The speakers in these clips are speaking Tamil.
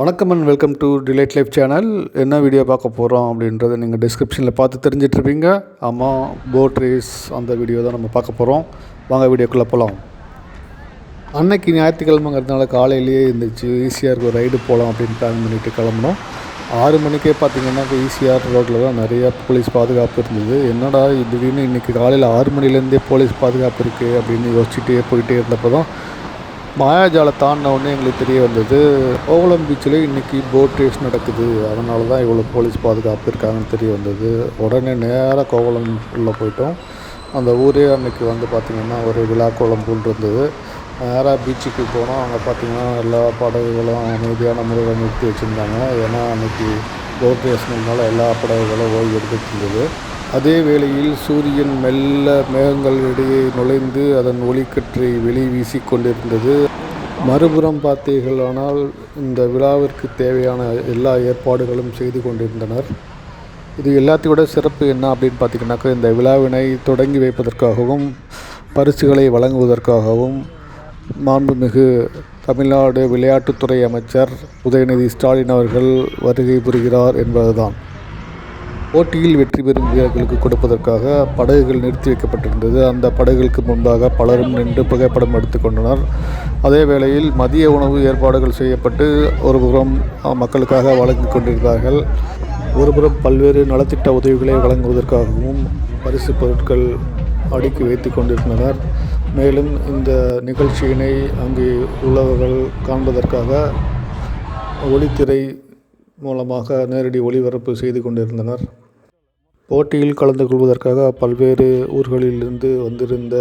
வணக்கம் and welcome to delight life channel. என்ன வீடியோ பார்க்க போகிறோம் அப்படின்றத நீங்கள் டிஸ்கிரிப்ஷனில் பார்த்து தெரிஞ்சிட்ருப்பீங்க. ஆமாம், போட் ரேஸ் அந்த வீடியோ தான் நம்ம பார்க்க போகிறோம். வாங்க வீடியோக்குள்ளே போகலாம். அன்னைக்கு ஞாயிற்றுக்கிழமைங்கிறதுனால காலையிலேயே இருந்துச்சு ஈசிஆருக்கு ஒரு ரைடு போகலாம் அப்படின்னு பிளான் பண்ணிவிட்டு கிளம்புனோம். 6 மணிக்கே பார்த்திங்கன்னா ஈசிஆர் ரோட்டில் தான் நிறையா போலீஸ் பாதுகாப்பு இருந்தது. என்னடா திடீர்னு இன்றைக்கி காலையில் 6 மணிலேருந்தே போலீஸ் பாதுகாப்பு இருக்குது அப்படின்னு யோசிச்சுட்டே போயிட்டே இருந்தப்போ தான் மாயாஜாலை தாண்டின உடனே எங்களுக்கு தெரிய வந்தது, கோவலம் பீச்சில் இன்றைக்கி போட் ரேஸ் நடக்குது, அதனால தான் இவ்வளோ போலீஸ் பாதுகாப்பு இருக்காங்கன்னு தெரிய வந்தது. உடனே நேராக கோவலம் உள்ளே போயிட்டோம். அந்த ஊரே அன்றைக்கி பார்த்திங்கன்னா ஒரு விழா கோலம் போல் இருந்தது. நேராக பீச்சுக்கு போனோம். அங்கே பார்த்திங்கன்னா எல்லா படகுகளும் அமைதியான முறையில் நிறுத்தி வச்சுருந்தாங்க. ஏன்னா அன்றைக்கி போட் ரேஸ்னால எல்லா படகுகளும் ஓய்வு எடுத்துகிட்டு இருந்தது. அதே வேளையில் சூரியன் மெல்ல மேகங்களிடையே நுழைந்து அதன் ஒளிக்கற்றை வெளி வீசி கொண்டிருந்தது. மறுபுறம் பார்த்தீர்களானால் இந்த விழாவிற்கு தேவையான எல்லா ஏற்பாடுகளும் செய்து கொண்டிருந்தனர். இது எல்லாத்தையோட சிறப்பு என்ன அப்படின்னு பார்த்திங்கனாக்கா, இந்த விழாவினை தொடங்கி வைப்பதற்காகவும் பரிசுகளை வழங்குவதற்காகவும் மாண்புமிகு தமிழ்நாடு விளையாட்டுத்துறை அமைச்சர் உதயநிதி ஸ்டாலின் அவர்கள் வருகை புரிகிறார் என்பதுதான். போட்டியில் வெற்றி பெறும் வீரர்களுக்கு கொடுப்பதற்காக படகுகள் நிறுத்தி வைக்கப்பட்டிருந்தது. அந்த படகுகளுக்கு முன்பாக பலரும் நின்று புகைப்படம் எடுத்துக்கொண்டனர். அதே வேளையில் மதிய உணவு ஏற்பாடுகள் செய்யப்பட்டு ஒருபுறம் மக்களுக்காக வழங்கி கொண்டிருந்தார்கள். ஒருபுறம் பல்வேறு நலத்திட்ட உதவிகளை வழங்குவதற்காகவும் பரிசு பொருட்கள் அடுக்கி வைத்து கொண்டிருந்தனர். மேலும் இந்த நிகழ்ச்சியினை அங்கே உள்ளவர்கள் காண்பதற்காக ஒளித்திரை மூலமாக நேரடி ஒளிபரப்பு செய்து கொண்டிருந்தனர். போட்டியில் கலந்து கொள்வதற்காக பல்வேறு ஊர்களிலிருந்து வந்திருந்த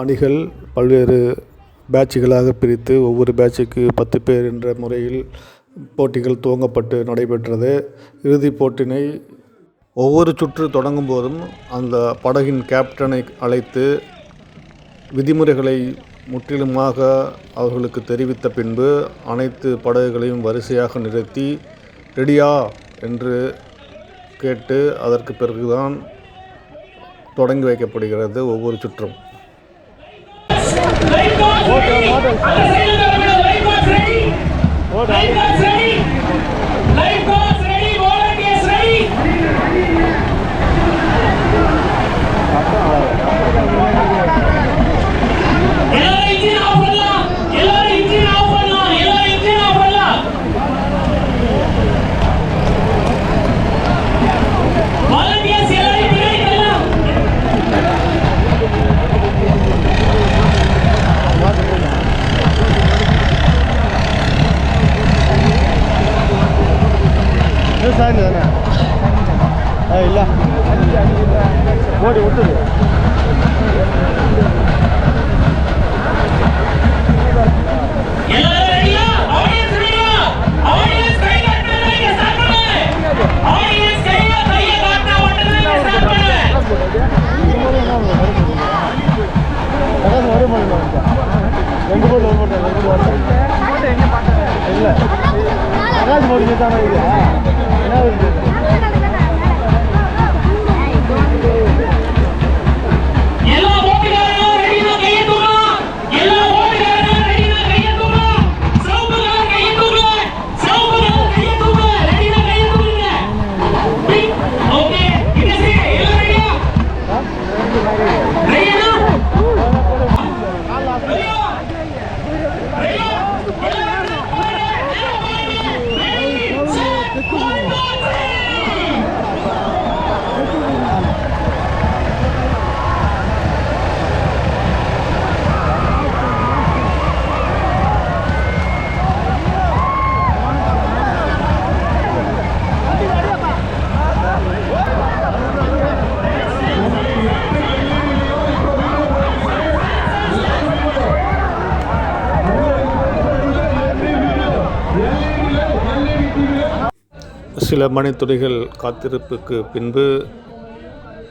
அணிகள் பல்வேறு பேட்சுகளாக பிரித்து ஒவ்வொரு பேட்சுக்கு 10 பேர் என்ற முறையில் போட்டிகள் துவங்கப்பட்டு நடைபெற்றது. இறுதிப் போட்டினை ஒவ்வொரு சுற்று தொடங்கும் போதும் அந்த படகின் கேப்டனை அழைத்து விதிமுறைகளை முற்றிலுமாக அவர்களுக்கு தெரிவித்த பின்பு அனைத்து படகுகளையும் வரிசையாக நிறுத்தி ரெடியா என்று கேட்டு அதற்கு பிறகுதான் தொடங்கி வைக்கப்படுகிறது ஒவ்வொரு சுற்றும். இல்லை ஓடி விட்டுது. இல்லை ஆகாஷ் மோடி தானே இது என்ன சில மணித்துளிகள் காத்திருப்புக்கு பின்பு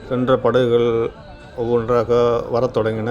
சென்ற படகுகள் ஒவ்வொன்றாக வரத் தொடங்கின.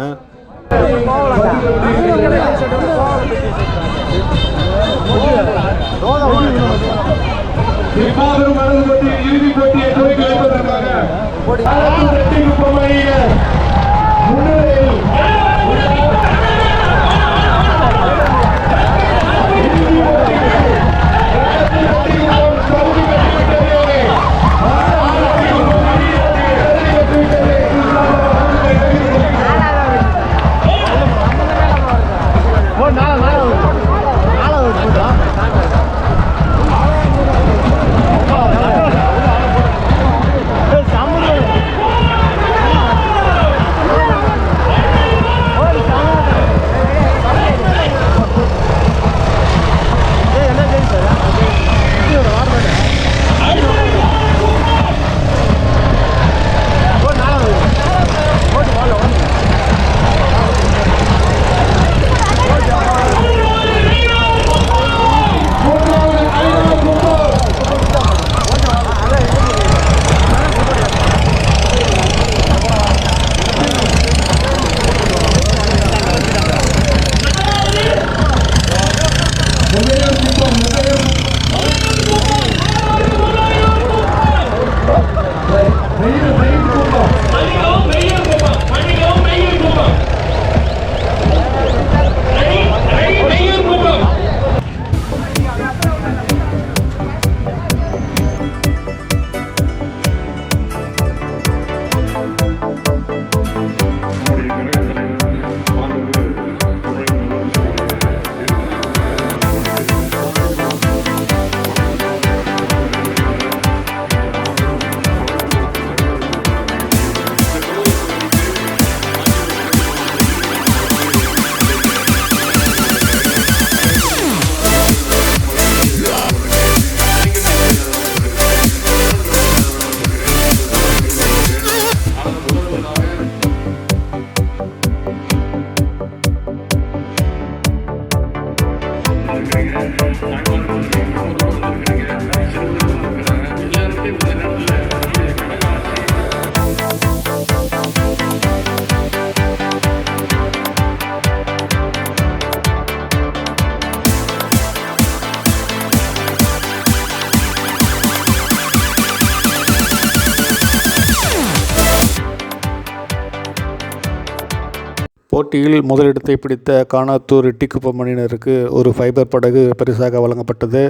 போட்டியில் முதலிடத்தை பிடித்த கானாத்தூர் ரெட்டிக்குப்பம் அணியினருக்கு ஒரு ஃபைபர் படகு பரிசாக வழங்கப்பட்டது.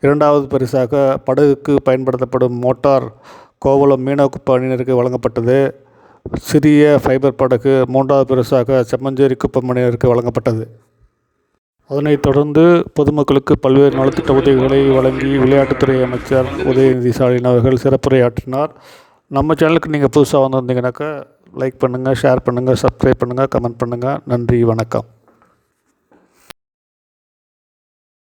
இரண்டாவது பரிசாக படகுக்கு பயன்படுத்தப்படும் மோட்டார் கோவளம் மீனவக்குப்பம் அணியினருக்கு வழங்கப்பட்டது. சிறிய ஃபைபர் படகு மூன்றாவது பரிசாக செம்மஞ்சேரி குப்பம் அணியினருக்கு வழங்கப்பட்டது. அதனைத் தொடர்ந்து பொதுமக்களுக்கு பல்வேறு நலத்திட்ட உதவிகளை வழங்கி விளையாட்டுத்துறை அமைச்சர் உதயநிதி ஸ்டாலின் அவர்கள் சிறப்புரையாற்றினார். நம்ம சேனலுக்கு நீங்கள் புதுசாக வந்திருந்தீங்கன்னாக்கா லைக் பண்ணுங்கள், ஷேர் பண்ணுங்கள், சப்ஸ்கிரைப் பண்ணுங்கள், கமெண்ட் பண்ணுங்கள். நன்றி, வணக்கம்.